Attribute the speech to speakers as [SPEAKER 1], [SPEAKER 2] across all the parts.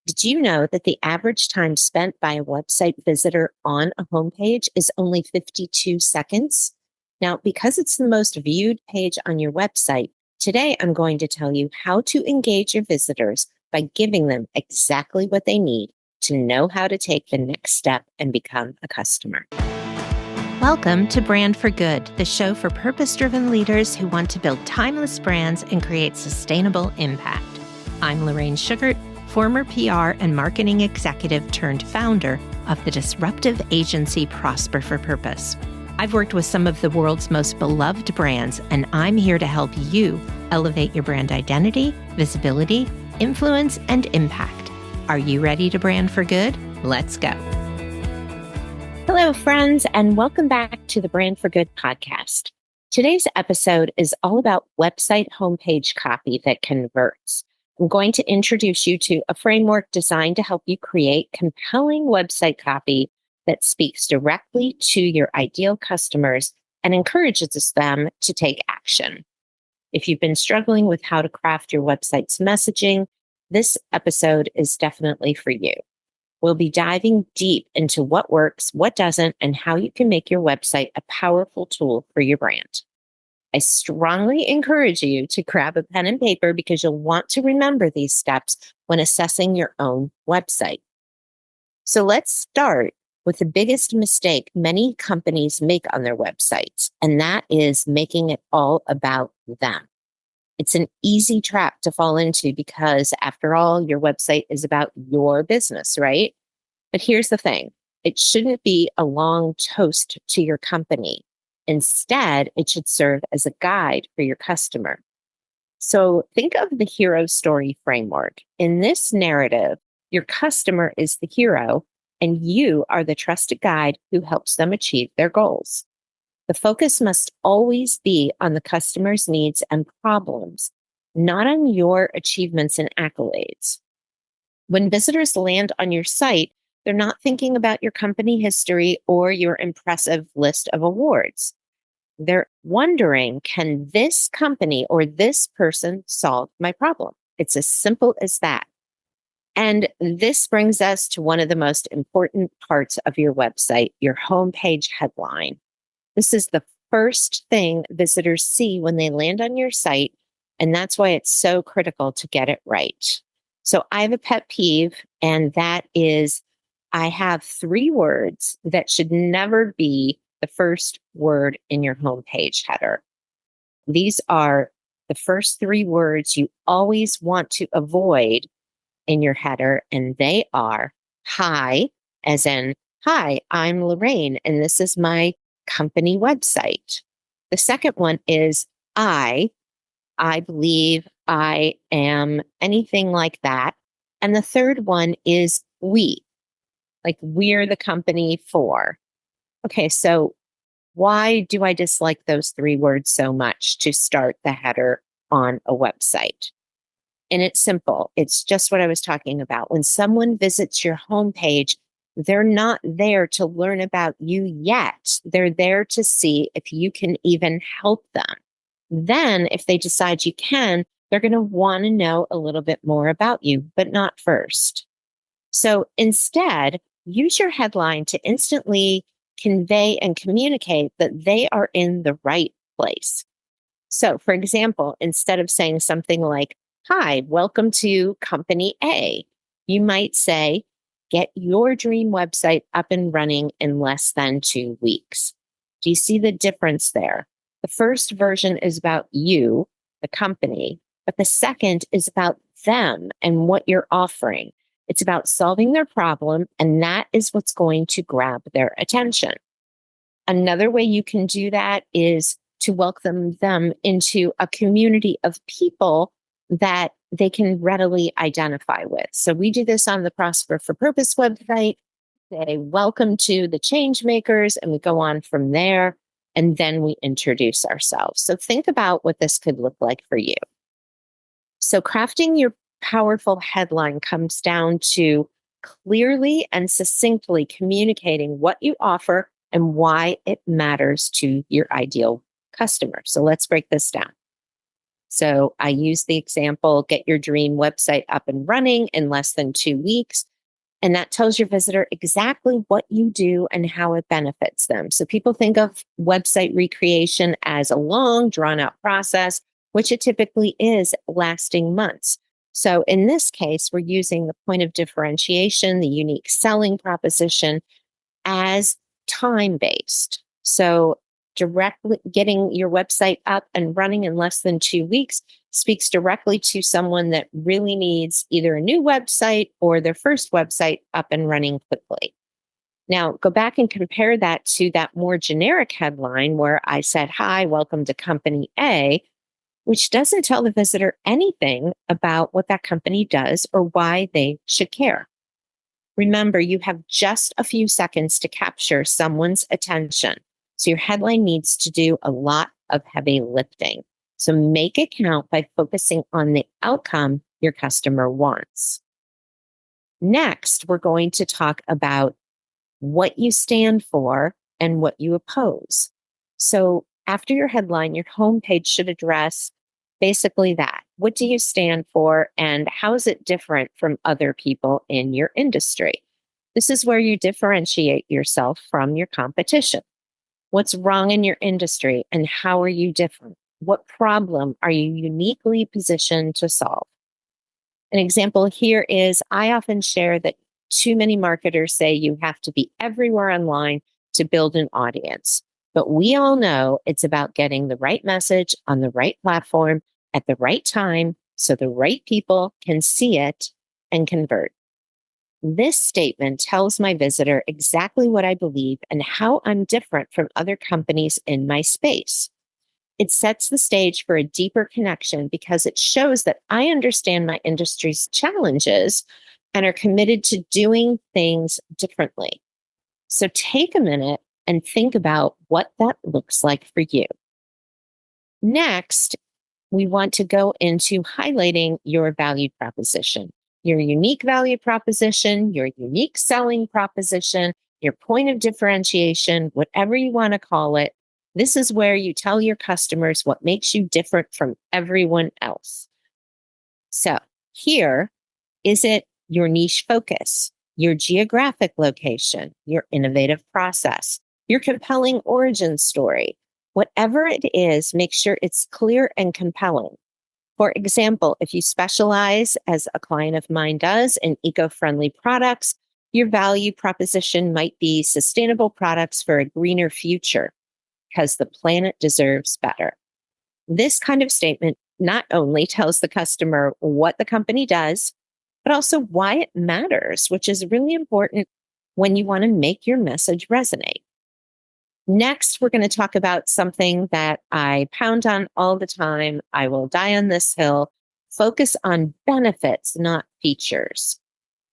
[SPEAKER 1] Did you know that the average time spent by a website visitor on a homepage is only 52 seconds? Now, because it's the most viewed page on your website, today I'm going to tell you how to engage your visitors by giving them exactly what they need to know how to take the next step and become a customer.
[SPEAKER 2] Welcome to Brand for Good, the show for purpose-driven leaders who want to build timeless brands and create sustainable impact. I'm Lorraine Sugart, former PR and marketing executive turned founder of the disruptive agency Prosper for Purpose. I've worked with some of the world's most beloved brands, and I'm here to help you elevate your brand identity, visibility, influence, and impact. Are you ready to brand for good? Let's go.
[SPEAKER 1] Hello, friends, and welcome back to the Brand for Good podcast. Today's episode is all about website homepage copy that converts. I'm going to introduce you to a framework designed to help you create compelling website copy that speaks directly to your ideal customers and encourages them to take action. If you've been struggling with how to craft your website's messaging, this episode is definitely for you. We'll be diving deep into what works, what doesn't, and how you can make your website a powerful tool for your brand. I strongly encourage you to grab a pen and paper because you'll want to remember these steps when assessing your own website. So let's start with the biggest mistake many companies make on their websites, and that is making it all about them. It's an easy trap to fall into because, after all, your website is about your business, right? But here's the thing. It shouldn't be a long toast to your company. Instead, it should serve as a guide for your customer. So think of the hero story framework. In this narrative, your customer is the hero, and you are the trusted guide who helps them achieve their goals. The focus must always be on the customer's needs and problems, not on your achievements and accolades. When visitors land on your site, they're not thinking about your company history or your impressive list of awards. They're wondering, can this company or this person solve my problem? It's as simple as that. And this brings us to one of the most important parts of your website, your homepage headline. This is the first thing visitors see when they land on your site, and that's why it's so critical to get it right. So I have a pet peeve, and that is I have 3 words that should never be the first word in your homepage header. These are the first 3 words you always want to avoid in your header, and they are hi, as in, hi, I'm Lorraine, and this is my company website. The second one is I believe, I am, anything like that. And the third one is we, like we're the company for. Okay, so why do I dislike those 3 words so much to start the header on a website? And it's simple. It's just what I was talking about. When someone visits your homepage, they're not there to learn about you yet. They're there to see if you can even help them. Then, if they decide you can, they're going to want to know a little bit more about you, but not first. So instead, use your headline to instantly convey and communicate that they are in the right place. So, for example, instead of saying something like, hi, welcome to Company A, you might say, get your dream website up and running in less than 2 weeks. Do you see the difference there? The first version is about you, the company, but the second is about them and what you're offering. It's about solving their problem, and that is what's going to grab their attention. Another way you can do that is to welcome them into a community of people that they can readily identify with. So we do this on the Prosper for Purpose website. Say, welcome to the change makers, and we go on from there, and then we introduce ourselves. So think about what this could look like for you. So crafting your powerful headline comes down to clearly and succinctly communicating what you offer and why it matters to your ideal customer. So let's break this down. So I use the example, get your dream website up and running in less than 2 weeks. And that tells your visitor exactly what you do and how it benefits them. So people think of website recreation as a long, drawn out process, which it typically is, lasting months. So in this case, we're using the point of differentiation, the unique selling proposition, as time based. So directly getting your website up and running in less than 2 weeks speaks directly to someone that really needs either a new website or their first website up and running quickly. Now, go back and compare that to that more generic headline where I said, "Hi, welcome to Company A," which doesn't tell the visitor anything about what that company does or why they should care. Remember, you have just a few seconds to capture someone's attention. So your headline needs to do a lot of heavy lifting. So make it count by focusing on the outcome your customer wants. Next, we're going to talk about what you stand for and what you oppose. So after your headline, your homepage should address basically that. What do you stand for and how is it different from other people in your industry? This is where you differentiate yourself from your competition. What's wrong in your industry and how are you different? What problem are you uniquely positioned to solve? An example here is I often share that too many marketers say you have to be everywhere online to build an audience. But we all know it's about getting the right message on the right platform at the right time so the right people can see it and convert. This statement tells my visitor exactly what I believe and how I'm different from other companies in my space. It sets the stage for a deeper connection because it shows that I understand my industry's challenges and are committed to doing things differently. So take a minute and think about what that looks like for you. Next, we want to go into highlighting your value proposition, your unique value proposition, your unique selling proposition, your point of differentiation, whatever you want to call it. This is where you tell your customers what makes you different from everyone else. So here, is it your niche focus, your geographic location, your innovative process, your compelling origin story? Whatever it is, make sure it's clear and compelling. For example, if you specialize, as a client of mine does, in eco-friendly products, your value proposition might be sustainable products for a greener future because the planet deserves better. This kind of statement not only tells the customer what the company does, but also why it matters, which is really important when you want to make your message resonate. Next, we're going to talk about something that I pound on all the time. I will die on this hill. Focus on benefits, not features.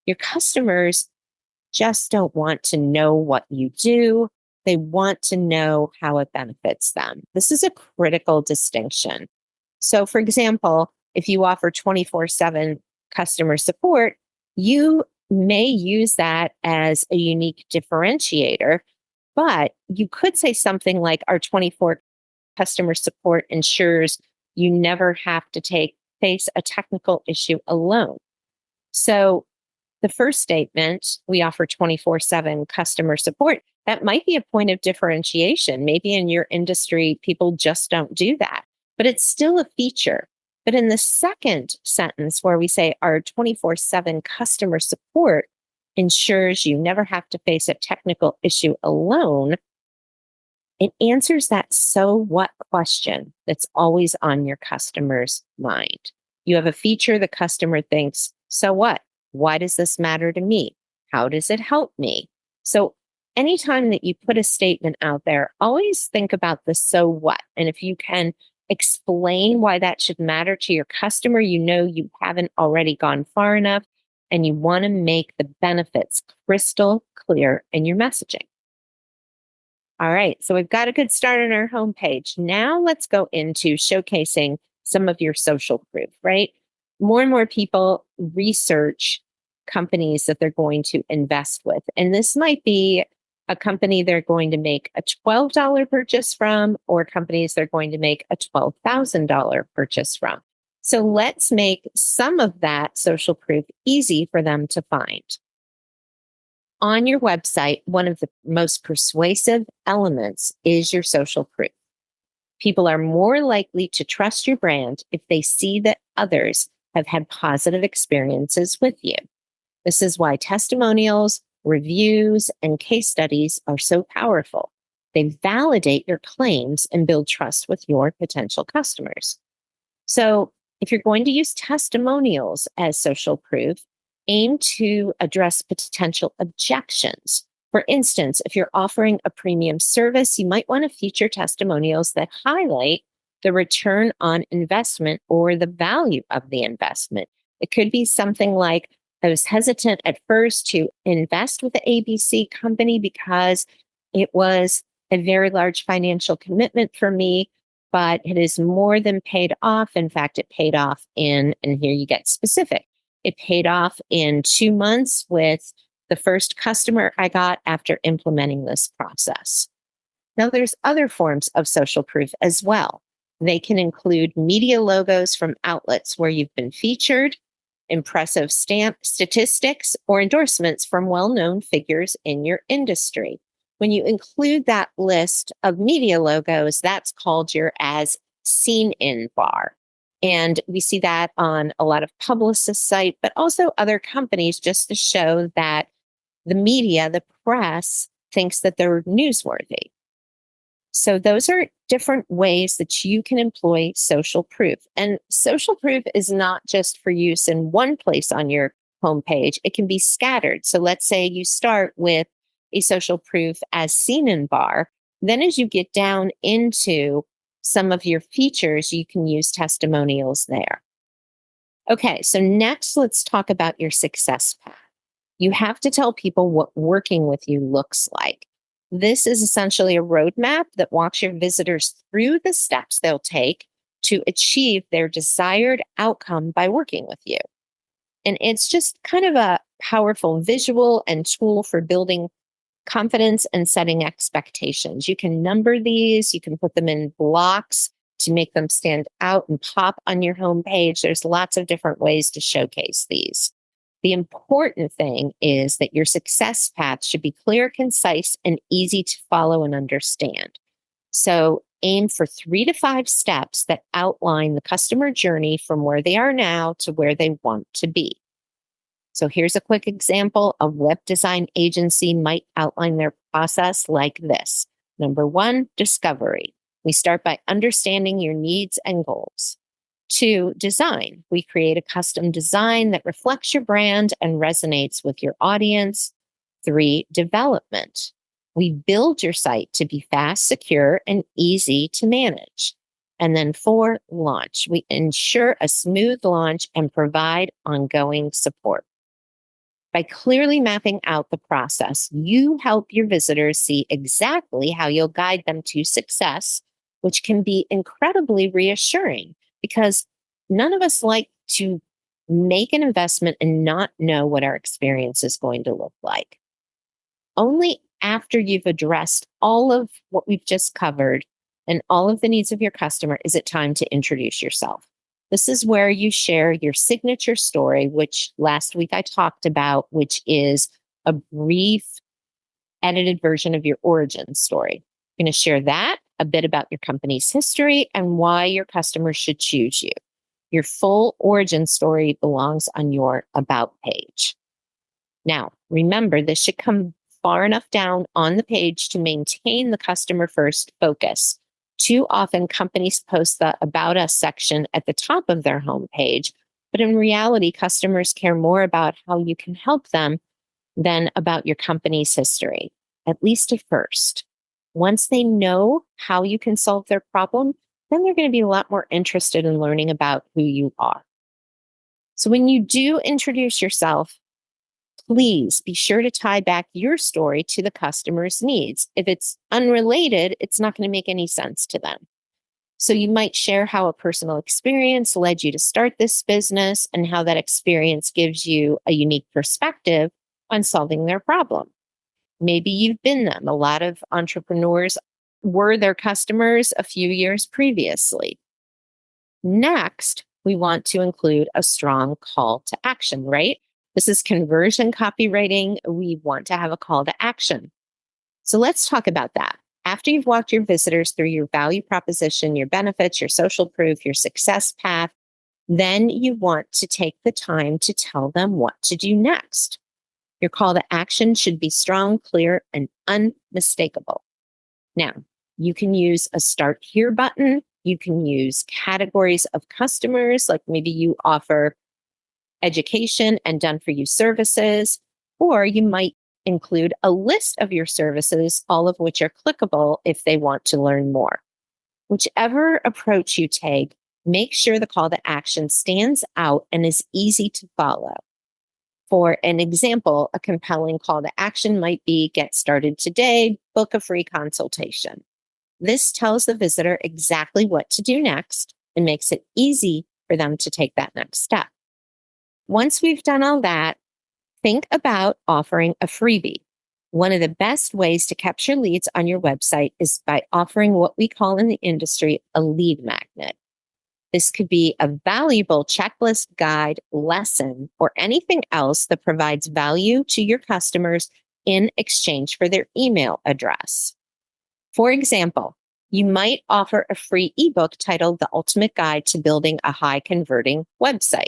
[SPEAKER 1] Your customers just don't want to know what you do. They want to know how it benefits them. This is a critical distinction. So, for example, if you offer 24/7 customer support, you may use that as a unique differentiator, but you could say something like our 24 customer support ensures you never have to face a technical issue alone. So the first statement, we offer 24/7 customer support, that might be a point of differentiation. Maybe in your industry, people just don't do that, but it's still a feature. But in the second sentence where we say our 24/7 customer support ensures you never have to face a technical issue alone, it answers that so what question that's always on your customer's mind. You have a feature the customer thinks, so what? Why does this matter to me? How does it help me? So anytime that you put a statement out there, always think about the so what. And if you can explain why that should matter to your customer, you know you haven't already gone far enough and you want to make the benefits crystal clear in your messaging. All right, so we've got a good start on our homepage. Now let's go into showcasing some of your social proof, right? More and more people research companies that they're going to invest with. And this might be a company they're going to make a $12 purchase from, or companies they're going to make a $12,000 purchase from. So let's make some of that social proof easy for them to find. On your website, one of the most persuasive elements is your social proof. People are more likely to trust your brand if they see that others have had positive experiences with you. This is why testimonials, reviews, and case studies are so powerful. They validate your claims and build trust with your potential customers. So, if you're going to use testimonials as social proof, aim to address potential objections. For instance, if you're offering a premium service, you might want to feature testimonials that highlight the return on investment or the value of the investment. It could be something like, I was hesitant at first to invest with the ABC company because it was a very large financial commitment for me, but it is more than paid off. In fact, it paid off and here you get specific. It paid off in 2 months with the first customer I got after implementing this process. Now, there's other forms of social proof as well. They can include media logos from outlets where you've been featured, impressive stamp statistics, or endorsements from well-known figures in your industry. When you include that list of media logos, that's called your as seen in bar. And we see that on a lot of publicist sites, but also other companies, just to show that the media, the press, thinks that they're newsworthy. So those are different ways that you can employ social proof. And social proof is not just for use in one place on your homepage. It can be scattered. So let's say you start with a social proof as seen in bar. Then as you get down into some of your features, you can use testimonials there. Okay, so next let's talk about your success path. You have to tell people what working with you looks like. This is essentially a roadmap that walks your visitors through the steps they'll take to achieve their desired outcome by working with you. And it's just kind of a powerful visual and tool for building confidence and setting expectations. You can number these, you can put them in blocks to make them stand out and pop on your homepage. There's lots of different ways to showcase these. The important thing is that your success path should be clear, concise, and easy to follow and understand. So aim for 3 to 5 steps that outline the customer journey from where they are now to where they want to be. So here's a quick example. A web design agency might outline their process like this. Number 1, discovery. We start by understanding your needs and goals. 2, design. We create a custom design that reflects your brand and resonates with your audience. 3, development. We build your site to be fast, secure, and easy to manage. And then 4, launch. We ensure a smooth launch and provide ongoing support. By clearly mapping out the process, you help your visitors see exactly how you'll guide them to success, which can be incredibly reassuring because none of us like to make an investment and not know what our experience is going to look like. Only after you've addressed all of what we've just covered and all of the needs of your customer is it time to introduce yourself. This is where you share your signature story, which last week I talked about, which is a brief edited version of your origin story. I'm going to share that, a bit about your company's history, and why your customers should choose you. Your full origin story belongs on your About page. Now, remember, this should come far enough down on the page to maintain the customer first focus. Too often, companies post the About Us section at the top of their homepage, but in reality, customers care more about how you can help them than about your company's history, at least at first. Once they know how you can solve their problem, then they're going to be a lot more interested in learning about who you are. So when you do introduce yourself, please be sure to tie back your story to the customer's needs. If it's unrelated, it's not going to make any sense to them. So you might share how a personal experience led you to start this business and how that experience gives you a unique perspective on solving their problem. Maybe you've been them. A lot of entrepreneurs were their customers a few years previously. Next, we want to include a strong call to action, right? This is conversion copywriting. We want to have a call to action. So let's talk about that. After you've walked your visitors through your value proposition, your benefits, your social proof, your success path, then you want to take the time to tell them what to do next. Your call to action should be strong, clear, and unmistakable. Now, you can use a start here button. You can use categories of customers, like maybe you offer education and done for you services, or you might include a list of your services, all of which are clickable if they want to learn more. Whichever approach you take, make sure the call to action stands out and is easy to follow. For an example, a compelling call to action might be get started today, book a free consultation. This tells the visitor exactly what to do next and makes it easy for them to take that next step. Once we've done all that, think about offering a freebie. One of the best ways to capture leads on your website is by offering what we call in the industry a lead magnet. This could be a valuable checklist, guide, lesson, or anything else that provides value to your customers in exchange for their email address. For example, you might offer a free ebook titled The Ultimate Guide to Building a High Converting Website.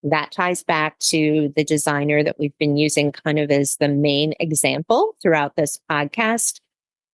[SPEAKER 1] That ties back to the designer that we've been using kind of as the main example throughout this podcast.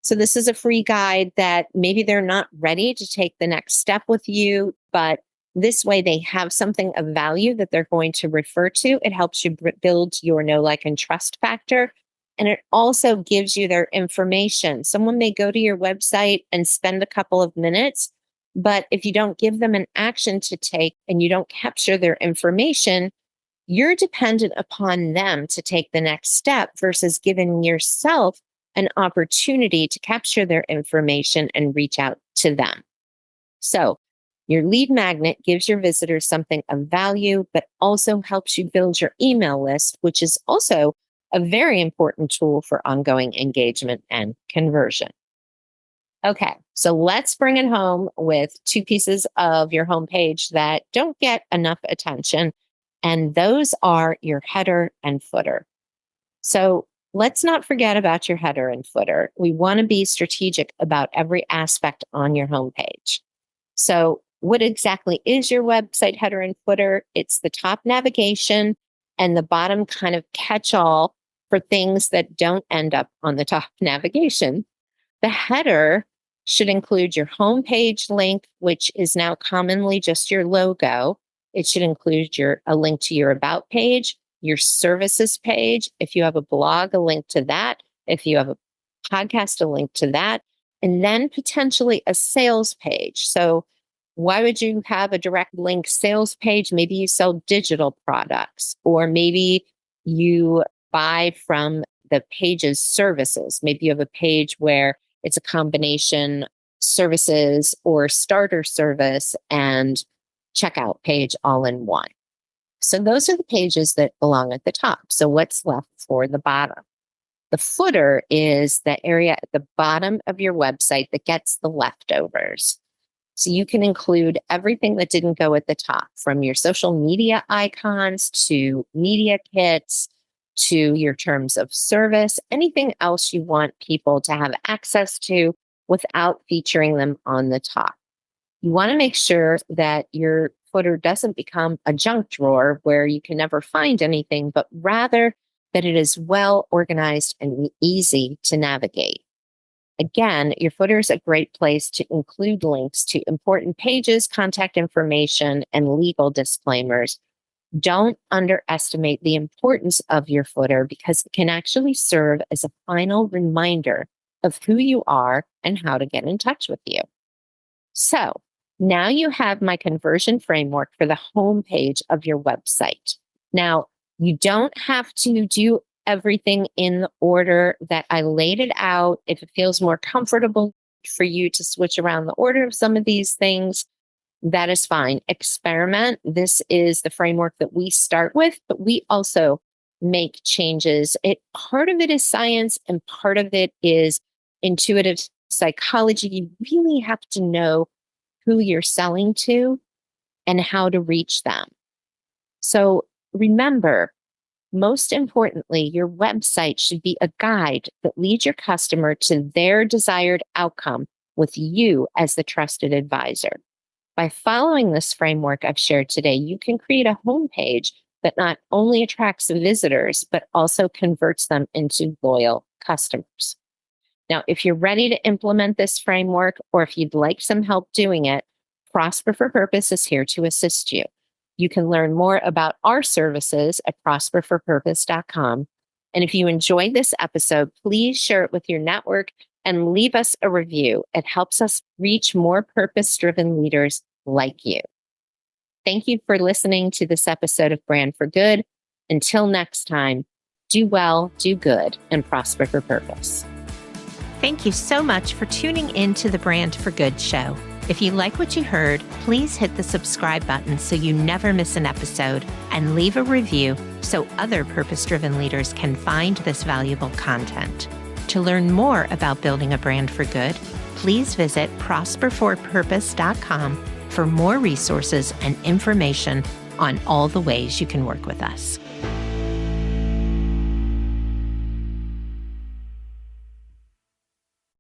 [SPEAKER 1] So this is a free guide that maybe they're not ready to take the next step with you, but this way they have something of value that they're going to refer to. It helps you build your know, like, and trust factor. And it also gives you their information. Someone may go to your website and spend a couple of minutes, but if you don't give them an action to take and you don't capture their information, you're dependent upon them to take the next step versus giving yourself an opportunity to capture their information and reach out to them. So your lead magnet gives your visitors something of value, but also helps you build your email list, which is also a very important tool for ongoing engagement and conversion. Okay, so let's bring it home with two pieces of your homepage that don't get enough attention, and those are your header and footer. So let's not forget about your header and footer. We want to be strategic about every aspect on your homepage. So what exactly is your website header and footer? It's the top navigation and the bottom kind of catch-all for things that don't end up on the top navigation. The header should include your homepage link, which is now commonly just your logo. It should include a link to your about page, your services page. If you have a blog, a link to that. If you have a podcast, a link to that. And then potentially a sales page. So why would you have a direct link sales page? Maybe you sell digital products, or maybe you buy from the page's services. Maybe you have a page where it's a combination services or starter service and checkout page all in one. So those are the pages that belong at the top. So what's left for the bottom? The footer is the area at the bottom of your website that gets the leftovers. So you can include everything that didn't go at the top, from your social media icons to media kits to your terms of service, anything else you want people to have access to without featuring them on the top. You want to make sure that your footer doesn't become a junk drawer where you can never find anything, but rather that it is well organized and easy to navigate. Again, your footer is a great place to include links to important pages, contact information, and legal disclaimers. Don't underestimate the importance of your footer because it can actually serve as a final reminder of who you are and how to get in touch with you. So now you have my conversion framework for the homepage of your website. Now, you don't have to do everything in the order that I laid it out. If it feels more comfortable for you to switch around the order of some of these things, that is fine. Experiment. This is the framework that we start with, but we also make changes. Part of it is science and part of it is intuitive psychology. You really have to know who you're selling to and how to reach them. So remember, most importantly, your website should be a guide that leads your customer to their desired outcome with you as the trusted advisor. By following this framework I've shared today, you can create a homepage that not only attracts visitors, but also converts them into loyal customers. Now, if you're ready to implement this framework, or if you'd like some help doing it, Prosper for Purpose is here to assist you. You can learn more about our services at prosperforpurpose.com. And if you enjoyed this episode, please share it with your network and leave us a review. It helps us reach more purpose-driven leaders like you. Thank you for listening to this episode of Brand for Good. Until next time, do well, do good, and prosper for purpose.
[SPEAKER 2] Thank you so much for tuning in to the Brand for Good show. If you like what you heard, please hit the subscribe button so you never miss an episode, and leave a review so other purpose-driven leaders can find this valuable content. To learn more about building a brand for good, please visit prosperforpurpose.com for more resources and information on all the ways you can work with us.